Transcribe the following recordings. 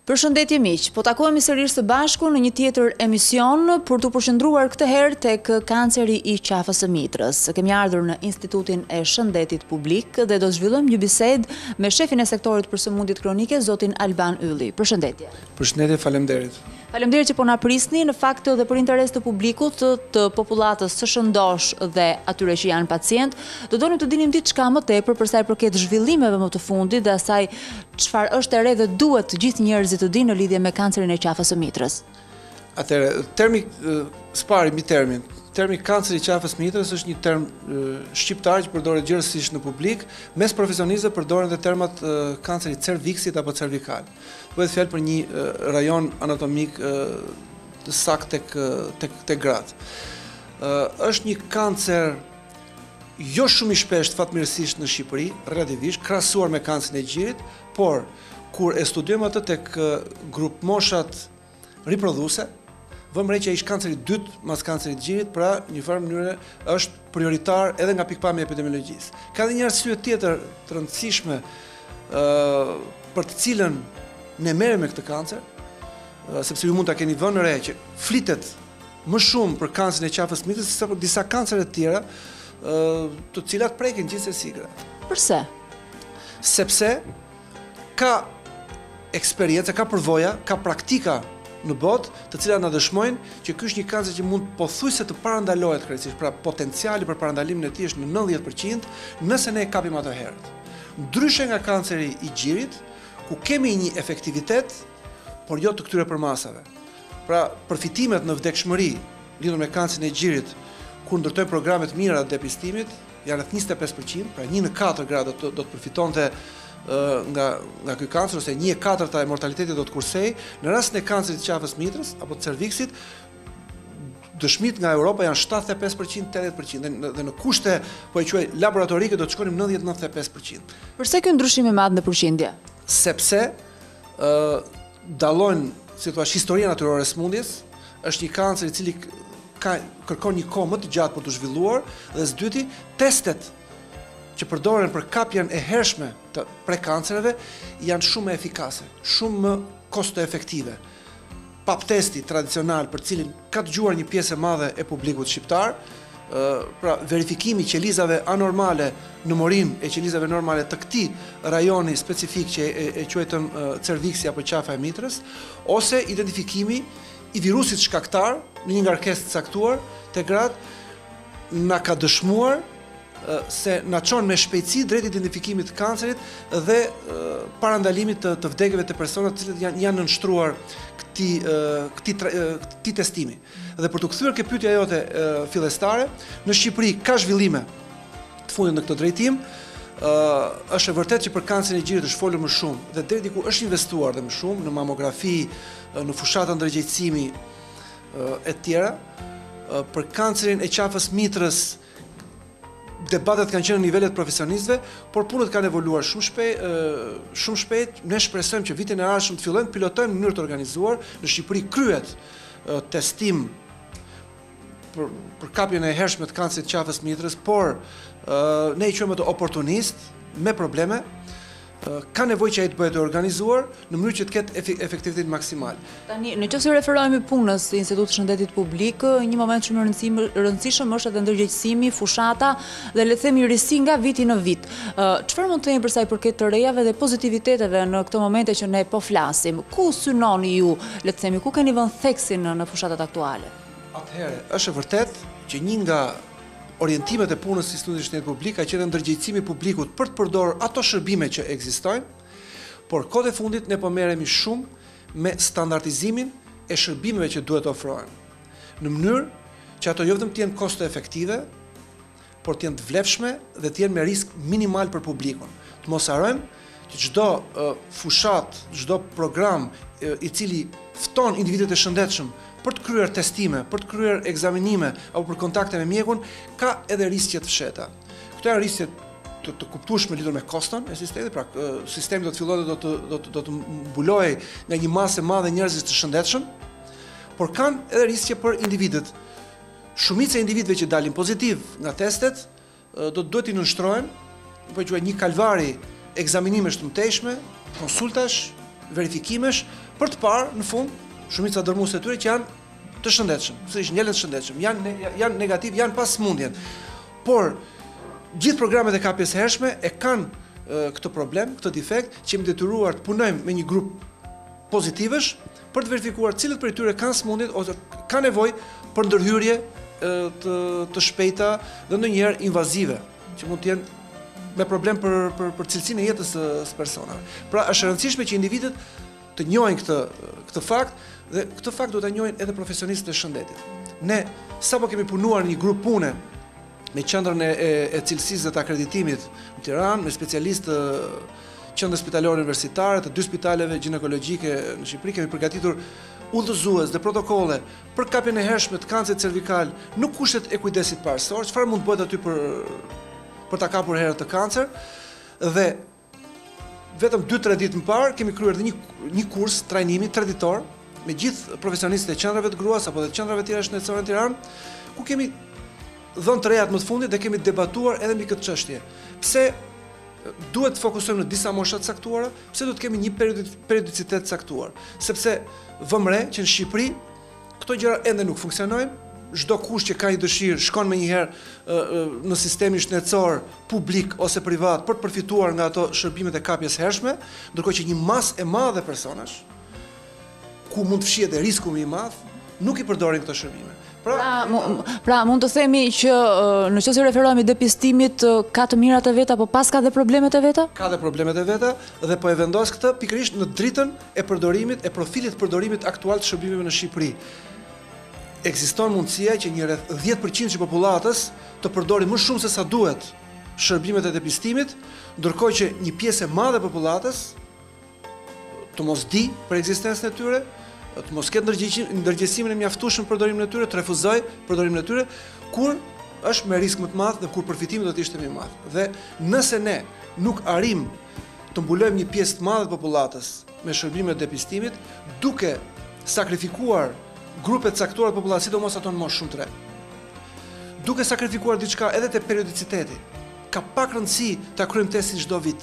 Përshëndetje miq, po takohemi sërish së bashku në një tjetër emision për të përqendruar këtë herë tek kanceri i qafës së mitrës. Kemi ardhur në Institutin e Shëndetit Publik dhe do të zhvillojmë një bisedë me shefin e sektorit për sëmundjet kronike, zotin Alban Ylli. Përshëndetje. Përshëndetje, faleminderit. Faleminderit që po na prisni, në fakt dhe për interes të publikut, të popullatës së shëndosh dhe atyre që janë pacient, do donim të dinim diçka më tepër për sa i përket zhvillimeve më të fundit dhe asaj çfarë është e re dhe duhet të gjithë njerëzit të dinë në lidhje me kancerin e qafës së mitrës. Atëherë, termi kanceri i qafës së mitrës është një term shqiptar që përdoret gjithësisht në publik, mes profesionistëve përdoren dhe termat kanceri cerviksit apo cervikal. Bëhet fjalë për një rajon anatomik të saktë tek gratë. Është një kancer jo shumë i shpeshtë fatmirësisht në Shqipëri, relativisht krahasuar me kancerin e gjirit, por kur e studiojmë atë tek grup moshat riprodhuese, vëmë re që ai është kanceri i dytë mas kancerit të gjirit, pra në një farë mënyrë është prioritar edhe nga pikpamja e epidemiologjisë. Ka edhe një arsye tjetër të rëndësishme për të cilën ne merrem me këtë kancer, sepse ju mund ta keni vënë re që flitet më shumë për kancerin e qafës së mitrës se për disa kancere të tjera, të cilat prekin gjithsesi gratë. Përse? Sepse ka eksperiencë, ka përvoja, ka praktika në botë, të cilat na dëshmojnë që ky është një kancer që mund pothuajse të parandalohet krejtësisht, pra potenciali për parandalimin e tij është në 90% nëse ne e kapim atë herët. Ndryshe nga kanceri i gjirit, ku kemi një efektivitet, por jo të këtyre përmasave. Pra, përfitimet në vdekshmëri lidhur me kancerin e gjirit, kur ndërtojmë programe të mira të depistimit, janë rreth 25%, pra 1 në 4 gra do të përfitonte nga ky kancer, ose 1/4 e mortalitetit do të kursej. Në rastin e kancerit të qafës mitrës apo të cerviksit, dëshmit nga Europa janë 75%, 80% dhe në kushte po e quaj laboratorike do të shkonim 90-95%. Përse ky ndryshim i madh në përqindje? Sepse dallojnë, si thua, historia natyrore e smundjes, është një kancer i cili kërkon një kohë më të gjatë për të zhvilluar, dhe së dyti, testet që përdoren për kapjen e hershme të prekancereve janë shumë më efikase, shumë më kosto efektive. Pap testi tradicional për cilin ka dëgjuar një pjesë e madhe e publikut shqiptar, pra verifikimi i qelizave anormale në morim e qelizave normale të këtij rajoni specifik që e quajtëm cerviksi apo qafa e mitrës, ose identifikimi i virusit shkaktar në një ngarkesë të caktuar te gratë, na ka dëshmuar se na çon me shpejtësi drejt identifikimit të kancerit dhe parandalimit të vdekjeve të personave të cilët janë nënshtruar këtij testimi. Dhe për të kthyer ke pyetja jote fillestare, në Shqipëri ka zhvillime të fundit në këtë drejtim. Është e vërtetë që për kancerin e gjirit është folur më shumë dhe deri diku është investuar dhe më shumë në mamografi, në fushata ndërgjegjësimi e tjera. Për kancerin e qafës mitrës debatet kanë qenë në nivelet profesionistëve, por punët kanë evoluar shumë shpejt. Ne shpresojmë që vitin e ardhshëm të fillojnë të pilotojnë në mënyrë të organizuar. Në Shqipëri kryhet testim për kapjen e hershme të kancerit të qafës mitrës, por ne i quajmë ato oportunist me probleme. Ka nevojë që ai të bëhet organizuar në mënyrë që të ketë efektivitet maksimal. Tani, nëse referohemi punës së Institutit të Shëndetit Publik, një moment shumë i rëndësishëm është edhe ndërgjegjësimi, fushata dhe le të themi risi nga viti në vit. Çfarë mund të themi për sa i përket të rejave dhe pozitiviteteve në këto momente që ne po flasim? Ku synoni ju, le të themi, ku keni vënë theksin në fushatat aktuale? Atëherë, është e vërtetë që një nga orientimet e punës së Institutit të Shëndetit Publik ka qenë ndërgjegjësimi i publikut për të përdorur ato shërbime që ekzistojnë, por kohët e fundit ne po merremi shumë me standardizimin e shërbimeve që duhet ofrohen, në mënyrë që ato jo vetëm të jenë kosto efektive, por të jenë të vlefshme dhe të jenë me risk minimal për publikun. Të mos harrojmë që çdo fushat, çdo program i cili fton individët e shëndetshëm për të kryer testime, për të kryer ekzaminime apo për kontakte me mjekun, ka edhe riske të fsheta. Këto janë riske të kuptueshme lidhur me koston e sistemit, pra sistemi do të fillojë do të mbulojë nga një masë e madhe njerëzish të shëndetshëm, por kanë edhe riske për individët. Shumica e individëve që dalin pozitiv nga testet duhet i nënshtrohen, po quaj një kalvari ekzaminimesh të mëtejshme, konsultash, verifikimesh, për të parë në fund shumica dërmuese e tyre që janë të shëndetshëm, sërish njelën të shëndetshëm, janë negativ, janë pas smundjen. Por gjithë programet e kapjes hershme e kanë këtë problem, këtë defekt, që jemi detyruar të punojmë me një grup pozitivësh për të verifikuar cilët prej tyre kanë smundjet ose kanë nevojë për ndërhyrje të shpejta dhe ndonjëherë invazive, që mund të jenë me problem për cilësinë e jetës së personave. Pra është e rëndësishme që individët të njohin këtë fakt dhe këtë fakt duhet ta njohin edhe profesionistët e shëndetit. Ne sapo kemi punuar në një grup pune me qendrën e cilësisë dhe të akreditimit në Tiranë, me specialistë qendrës spitalore universitare të 2 spitaleve ginekologjike në Shqipëri, kemi përgatitur udhëzues dhe protokolle për kapjen e hershme të kancerit cervikal në kushtet e kujdesit parësor, çfarë mund të bëhet aty për ta kapur herët të kancer, dhe vetëm 2-3 ditë më parë kemi kryer dhe një kurs trajnimi 3 ditor me gjithë profesionistët e qendrave të gruas apo të qendrave tjera shëndetësore në Tiranë, ku kemi dhënë të rejat më të fundit dhe kemi debatuar edhe mbi këtë çështje. Pse duhet të fokusojmë në disa mosha të caktuara, pse duhet të kemi një periodicitet të caktuar? Sepse vëmë re që në Shqipëri këto gjëra ende nuk funksionojnë. Çdo kush që ka një dëshirë shkon menjëherë në sistemin shëndetësor publik ose privat për të përfituar nga ato shërbimet e kapjes hershme, ndërkohë që një masë e madhe personash ku mund të fshihet risku më i madh, nuk i përdorin këto shërbime. Pra mund të themi që në qoftë se referohemi depistimit, ka të mirat e veta, po pas ka dhe problemet e veta? Ka dhe problemet e veta dhe po e vendos këtë pikërisht në dritën e përdorimit, e profilit të përdorimit aktual të shërbimeve në Shqipëri. Ekziston mundësia që një rreth 10% që popullatës të përdori më shumë se sa duhet shërbimet e depistimit, ndërkohë që një pjesë e madhe e popullatës të mos di për ekzistencën e tyre, të mos ketë ndërgjegjësimin e mjaftueshëm për përdorimin e tyre, të refuzoj përdorimin e tyre, kur është me risk më të madh dhe kur përfitimi do të ishte më i madh. Dhe nëse ne nuk arrim të mbulojmë një pjesë të madhe të popullatës me shërbimet e depistimit, duke sakrifikuar grupe të caktuara të popullatës, sidomos ato në moshë shumë të re, duke sakrifikuar diçka edhe te periodiciteti, ka pak rëndësi ta kryejmë testin çdo vit.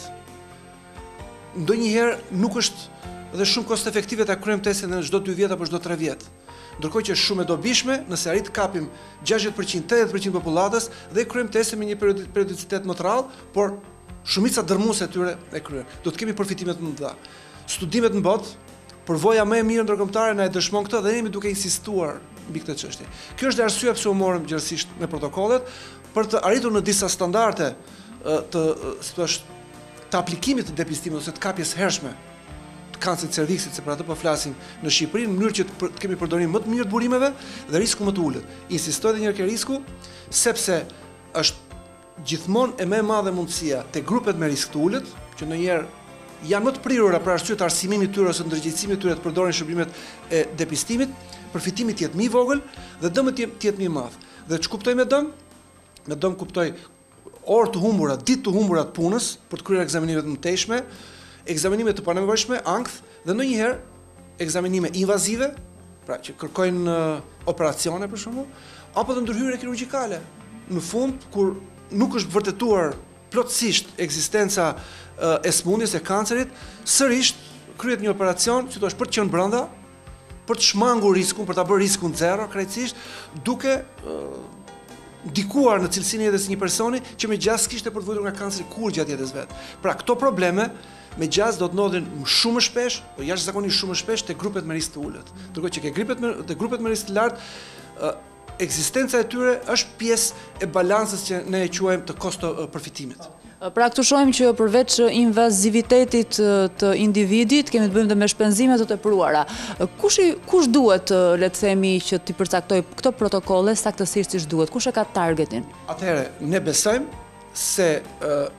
Ndonjëherë nuk është dhe shumë kost efektive ta kryejmë testin në çdo 2 vjet apo çdo 3 vjet. Ndërkohë që është shumë e dobishme nëse arrit të kapim 60%, 80% popullatës dhe kryejmë testin me një periodicitet më të rrallë, por shumica dërmuese e tyre e kryen. Do të kemi përfitime të mëdha. Studimet në botë, përvoja më e mirë ndërkombëtare na e dëshmon këtë dhe jemi duke insistuar mbi këtë çështje. Kjo është arsyeja pse u morëm gjithësisht me protokollet për të arritur në disa standarde të aplikimit të depistimit ose të kapjes hershme kancerit cerviksit, se për atë po flasim në Shqipëri, në mënyrë që të kemi përdorim më të mirë të burimeve dhe risku më të ulët. Insistoj edhe një herë ke risku, sepse është gjithmonë e më e madhe mundësia te grupet me risk të ulët, që ndonjëherë janë më të prirura për arsye të arsimimit të tyre ose ndërgjegjësimit të tyre të përdorin shërbimet e depistimit, përfitimi të jetë më i vogël dhe dëmi të jetë më i madh. Dhe ç'u kuptoj me dëm? Me dëm kuptoj orë të humbura, ditë të humbura të punës për të kryer ekzamenimet të mëtejshme, ekzaminime të panevojshme, ankth dhe ndonjëherë ekzaminime invazive, pra që kërkojnë operacione për shembull, apo të ndërhyrje kirurgjikale. Në fund, kur nuk është vërtetuar plotësisht ekzistenca e smundjes e kancerit, sërish kryhet një operacion, që thua për të qenë brenda, për të shmangur riskun, për ta bërë riskun zero krejtësisht, duke ndikuar në cilësinë e jetës së një personi që megjithëse kishte për të vuajtur nga kanceri kur gjatë jetës vet. Pra këto probleme megjithëse do të ndodhin shumë më shpesh, po jashtëzakonisht shumë më shpesh te grupet me risk të ulët. Ndërkohë që te grupet me risk të lartë, ekzistenca e tyre është pjesë e balancës që ne e quajmë të kosto-përfitimit. Pra këtu shohim që përveç invazivitetit të individit, kemi të bëjmë dhe me shpenzime të tepruara. Kush duhet, le të themi, që t'i përcaktoj këto protokolle saktësisht siç duhet? Kush e ka targetin? Atëherë, ne besojmë se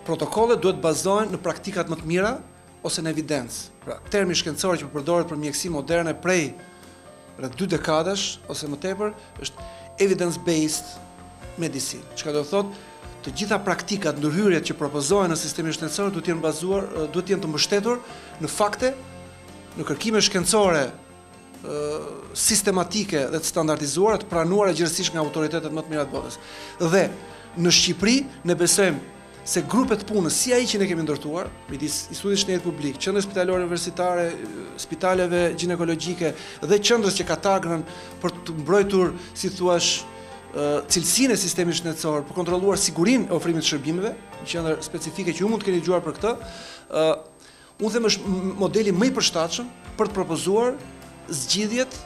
protokollet duhet bazohen në praktikat më të mira ose në evidencë. Pra, termi shkencor që përdoret për mjekësi moderne prej rreth 2 dekadash ose më tepër është evidence-based medicine. Çka do të thotë? Të gjitha praktikat, ndërhyrjet që propozohen në sistemin shkencor duhet të jenë të mbështetur në fakte, në kërkime shkencore sistematike dhe të standardizuara, të pranuara gjithësisht nga autoritetet më të mira të botës. Dhe në Shqipëri ne besojmë se grupet punës, si ai që ne kemi ndërtuar, midis Institutit Shtetit Publik, qendrës spitalore universitare, spitaleve ginekologjike dhe qendrës që ka tagrën për të mbrojtur, si thuaç, cilësinë e sistemit shëndetësor, për kontrolluar sigurinë e ofrimit të shërbimeve, një qendër specifike që ju mund të keni dëgjuar për këtë, unë them është modeli më i përshtatshëm për të propozuar zgjidhjet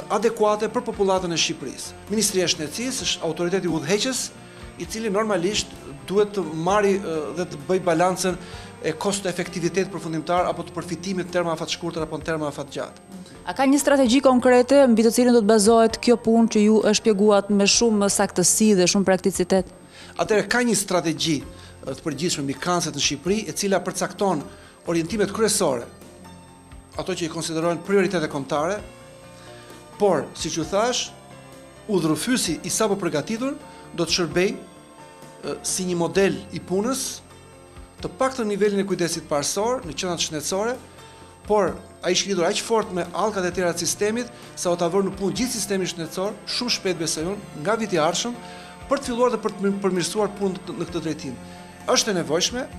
adekuate për popullatën e Shqipërisë. Ministria e Shëndetësisë është autoriteti udhëheqës, i cili normalisht duhet të marrë dhe të bëjë balancën e kosto-efektivitet përfundimtar apo të përfitimit në terma afat shkurtër apo në terma afat gjatë. A ka një strategji konkrete mbi të cilën do të bazohet kjo punë që ju e shpjeguat me shumë saktësi dhe shumë prakticitet? Atëherë ka një strategji të përgjithshme mbi kancerin në Shqipëri, e cila përcakton orientimet kryesore, ato që i konsiderohen prioritete kombëtare, por, siç ju thash, udhërofyesi i sapo përgatitur do të shërbej si një model i punës, të paktën në nivelin e kujdesit parësor, në qendrat shëndetësore, por ai është lidhur aq fort me allkat e tjera të sistemit, sa o ta vërë në punë gjithë sistemin shëndetësor, shumë shpejt besoj unë, nga viti i ardhshëm, për të filluar dhe për të përmirësuar punën në këtë drejtim. Është e nevojshme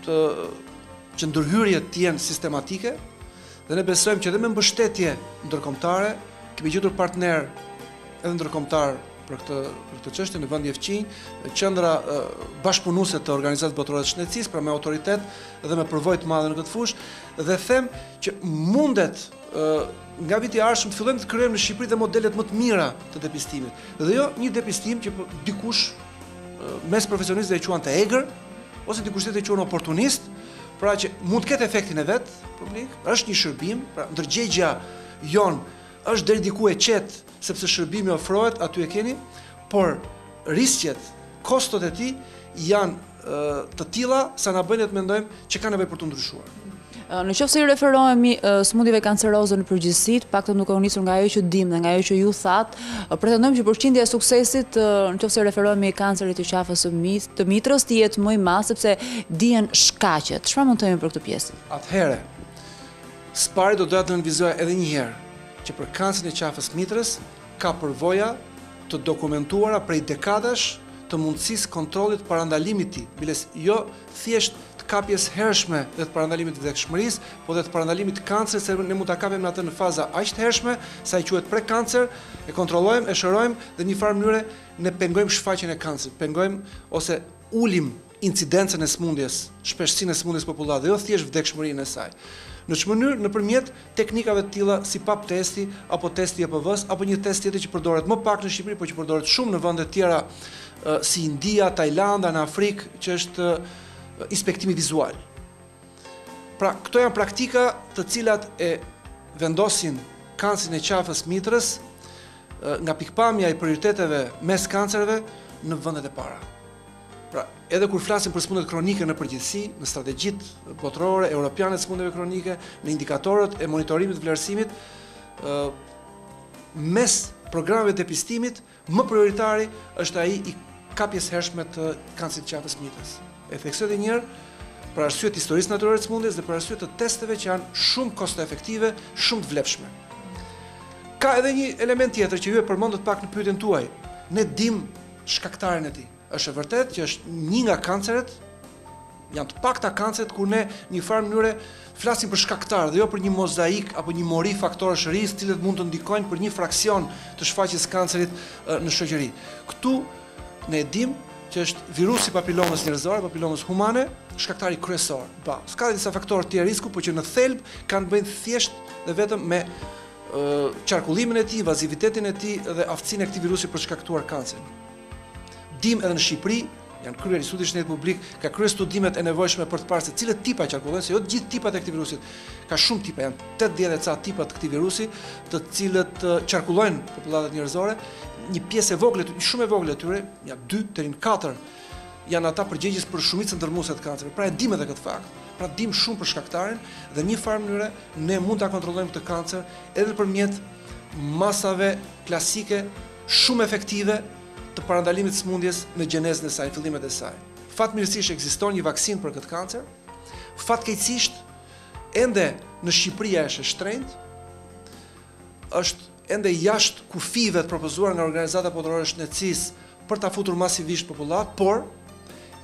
që ndërhyrjet të jenë sistematike, dhe ne besojmë që edhe me mbështetje ndërkombëtare, kemi gjetur partner edhe ndërkombëtar për këtë çështje në vendi Fqinj, qendra bashkëpunuese të Organizatës Botërore të Shëndetësisë, pra me autoritet dhe me përvojë të madhe në këtë fushë, dhe them që mundet nga viti i ardhshëm fillojmë të krijojmë në Shqipëri dhe modelet më të mira të depistimit. Dhe jo një depistim që dikush mes profesionistëve e quan të egër, ose dikush tjetër e quan oportunist, pra që mund të ketë efektin e vet publik, është një shërbim, pra ndërgjegjja jon është deri diku e qetë, sepse shërbimi ofrohet, aty e keni, por riskjet, kostot e tij janë të tilla sa na bëjnë të mendojmë që ka nevojë për të ndryshuar. Në qoftë se i referohemi sëmundjeve kanceroze në përgjithësi, paktën nuk e nisur nga ajo që dim dhe nga ajo që ju thatë, pretendojmë që përqindja e suksesit, në qoftë se referohemi kancerit të qafës të mitrës, të jetë më i madh sepse dihen shkaqet. Çfarë mund të themi për këtë pjesë? Atëherë, SPAR do doja të nënvizoj edhe një herë që për kancerin e qafës mitrës ka përvoja të dokumentuara prej dekadash të mundësisë kontrollit parandalimit të tij, biles jo thjesht të kapjes hershme dhe të parandalimit të vdekshmërisë, por dhe të parandalimit të kancerit, se ne mund ta kapim atë në faza aq të hershme sa i quhet prekancer, e kontrollojmë, e shërojmë dhe në një farë mënyre ne pengojmë shfaqjen e kancerit, pengojmë ose ulim incidencën e sëmundjes, shpeshësinë e sëmundjes popullat dhe jo thjesht vdekshmërinë e saj. Në çfarë mënyrë? Nëpërmjet teknikave të tilla si pap testi apo testi EPV-s apo një test tjetër që përdoret më pak në Shqipëri, por që përdoret shumë në vende të tjera si India, Tajlanda, në Afrikë, që është inspektimi vizual. Pra, këto janë praktika të cilat e vendosin kancerin e qafës mitrës nga pikpamja e prioriteteve mes kancereve në vendet e para. Pra, edhe kur flasim për sëmundjet kronike në përgjithësi, në strategjitë botërore, europiane të sëmundjeve kronike, në indikatorët e monitorimit të vlerësimit, mes programeve të depistimit, më prioritari është ai i kapjes hershme të kancerit të qafës mitrës. E theksoj edhe një herë, për arsye të historisë natyrore të sëmundjes dhe për arsye të testeve që janë shumë kosto-efektive, shumë të vlefshme. Ka edhe një element tjetër që ju e përmendët pak në pyetjen tuaj. Ne dim shkaktarin e tij. Është e vërtetë që është një nga kanceret, janë të pakta kanceret kur ne një farë mënyre flasim për shkaktar dhe jo për një mozaik apo një mori faktorësh rrisë, të cilët mund të ndikojnë për një fraksion të shfaqjes kancerit në shoqëri. Këtu ne e dim që është virusi papilomës njerëzore, papilomës humane, shkaktari kryesor. S'ka disa faktorë të risku, por që në thelb kanë bëjnë thjesht dhe vetëm me qarkullimin e tij, invazivitetin e tij dhe aftësinë e këtij virusi për të shkaktuar kancerin. Dim edhe në Shqipëri, janë kryer Instituti i Shtetit Publik, ka kryer studimet e nevojshme për të parë se cilët tipa qarkullojnë, se jo të gjithë tipat e këtij virusit. Ka shumë tipa, janë 80 e ca tipa të këtij virusi, të cilët qarkullojnë popullatët njerëzore. Një pjesë e vogël, shumë e vogël e tyre, ja 2 deri në 4, janë ata përgjegjës për shumicën ndërmuese të kancerit. Pra e dim edhe këtë fakt. Pra dim shumë për shkaktarin dhe në një farë mënyre ne mund ta kontrollojmë këtë kancer edhe nëpërmjet masave klasike shumë efektive të parandalimit të sëmundjes në gjenezën e saj, në fillimet e saj. Fatmirësisht ekziston një vaksinë për këtë kancer. Fatkeqësisht ende në Shqipëri është e shtrenjtë. Është ende jashtë kufive të propozuar nga Organizata Botërore e Shëndetësisë për ta futur masivisht popullat, por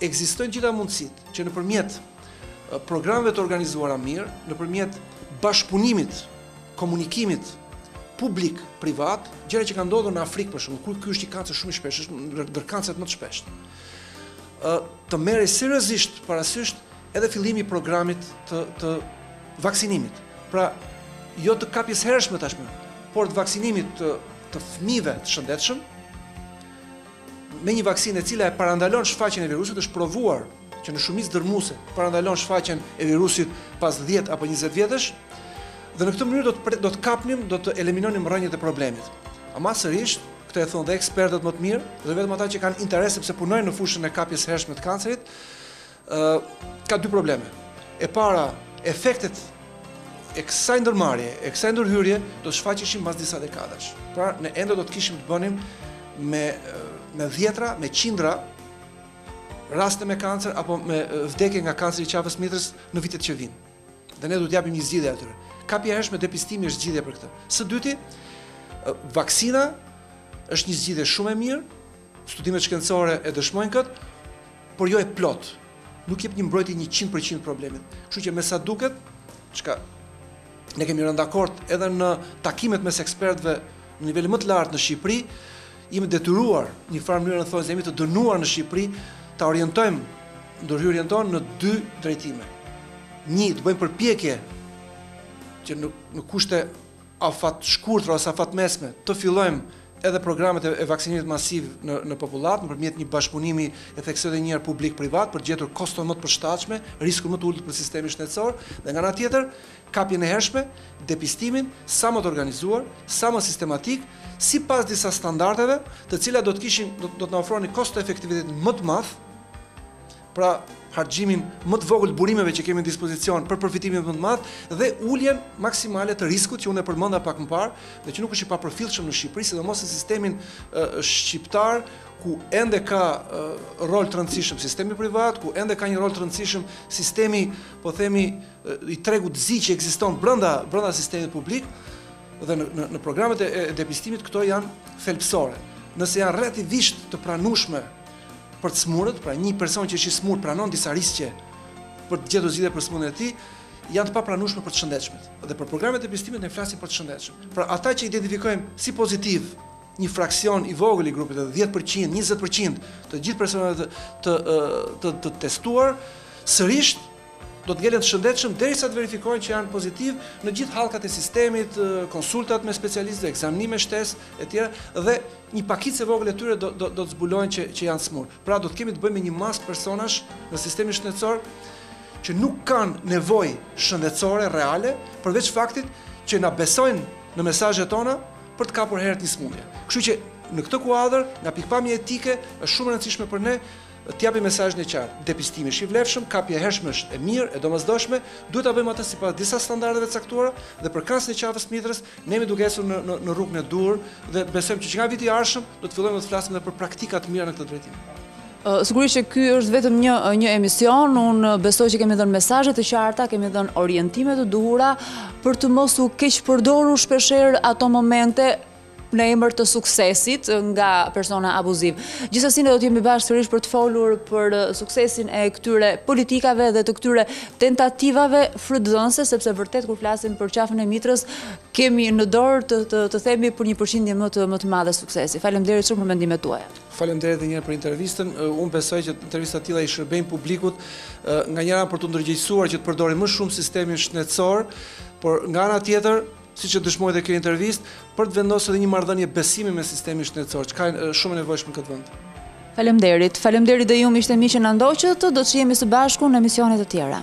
ekzistojnë gjitha mundësitë që nëpërmjet programeve të organizuara mirë, nëpërmjet bashkëpunimit, komunikimit publik-privat, gjëra që kanë ndodhur në Afrikë për shembull, ku ky është një kancer shumë i shpesh, është ndër kanceret më të shpeshtë. Të merrë seriozisht parasysh edhe fillimi i programit të vaksinimit. Pra, jo të kapjes hershme tashmë, por të vaksinimit të fëmijëve të shëndetshëm me një vaksinë e cila e parandalon shfaqjen e virusit, është provuar që në shumicë dërmuese parandalon shfaqjen e virusit pas 10 apo 20 vjetësh, dhe në këtë mënyrë do të kapnim, do të eliminonim rrënjët e problemit. Ama sërish, këtë e thonë dhe ekspertët më të mirë, dhe vetëm ata që kanë interes sepse punojnë në fushën e kapjes hershme të kancerit, ka dy probleme. E para, efektet e kësaj ndërmarrje, e kësaj ndërhyrje do të shfaqeshin pas disa dekadash. Pra, ne ende do të kishim të bënim me dhjetra, me qindra raste me kancer apo me vdekje nga kanceri i qafës mitrës në vitet që vinë. Dhe ne do të japim një zgjidhje atyre. Kapja e hershme depistimi është zgjidhje për këtë. Së dyti, vaksina është një zgjidhje shumë e mirë, studimet shkencore e dëshmojnë këtë, por jo e plot. Nuk jep një mbrojtje 100% problemit. Kështu që me sa duket, çka ne kemi rënë dakord edhe në takimet mes ekspertëve në nivele më të lartë në Shqipëri, jemi detyruar një farë mënyrë në thonë jemi të dënuar në Shqipëri ta orientojmë ndërhyrjen tonë në dy drejtime. Një, të bëjmë përpjekje që në kushte afat shkurtra ose afat mesme të fillojmë edhe programet e vaksinimit masiv në popullat nëpërmjet një bashkëpunimi e theksoj edhe një herë publik-privat për gjetur koston më të përshtatshme, riskun më të ulët për sistemin shëndetësor, dhe nga ana tjetër kapjen e hershme, depistimin sa më të organizuar, sa më sistematik, sipas disa standardeve, të cilat do të na ofronin kosto efektivitetin më të madh, pra harxhimin më të vogël burimeve që kemi në dispozicion për përfitimin më të madh dhe uljen maksimale të riskut që unë e përmenda pak më parë, dhe që nuk është i papërfillshëm në Shqipëri, sidomos në sistemin shqiptar, ku ende ka rol të rëndësishëm sistemi privat, ku ende ka një rol të rëndësishëm sistemi, po themi, i tregut zi që ekziston brenda sistemit publik, dhe në programet e depistimit këto janë thelbësore. Nëse janë relativisht të pranueshme për të smurët, pra një person që është i smur pranon disa riske për të gjetur zgjidhje për smundjen e tij, janë të papranueshme për të shëndetshmit. Dhe për programet e depistimit ne flasim për të shëndetshëm. Pra ata që identifikojmë si pozitiv një fraksion i vogël i grupit, 10%, 20% të gjithë personave të testuar, sërish do të ngelen të shëndetshëm derisa të verifikojnë që janë pozitiv në gjithë hallkat e sistemit, konsultat me specialistë, ekzaminime shtesë e tjera, dhe një pakicë e vogël e tyre do të zbulojnë që janë smur. Pra do të kemi të bëjmë me një masë personash në sistemin shëndetësor që nuk kanë nevojë shëndetësore reale, përveç faktit që na besojnë në mesazhet tona për të kapur herët një smundje. Kështu që në këtë kuadër, nga pikpamja etike, është shumë e rëndësishme për ne të japim mesazhin e qartë. Depistimi është i vlefshëm, kapja e hershme është e mirë, e domosdoshme, duhet ta bëjmë atë sipas disa standardeve të caktuara, dhe për kancerin e qafës mitrës ne jemi duke ecur në rrugën e dur dhe besojmë që nga viti i ardhshëm do të fillojmë të flasim edhe për praktika të mira në këtë drejtim. Sigurisht që ky është vetëm një emision, unë besoj që kemi dhënë mesazhe të qarta, kemi dhënë orientime të duhura për të mos u keq përdorur shpeshherë ato momente në emër të suksesit nga persona abuziv. Gjithsesi ne do të jemi bashkë sërish për të folur për suksesin e këtyre politikave dhe të këtyre tentativave frydhënëse, sepse vërtet kur flasim për qafën e mitrës, kemi në dorë të themi për një përqindje më të madhe suksesi. Faleminderit shumë për mendimet tuaja. Faleminderit edhe një herë për intervistën. Unë besoj që intervista të tilla i shërbejnë publikut nga njëra për të ndërgjegjësuar që të përdorin më shumë sistemin shëndetësor, por nga ana tjetër, siç e dëshmoi edhe kjo intervistë, për të vendosur edhe një marrëdhënie besimi me sistemin shëndetësor, që ka shumë nevojshëm në këtë vend. Faleminderit. Faleminderit dhe ju miqtë e mi që na ndoqët, do të jemi së bashku në emisione të tjera.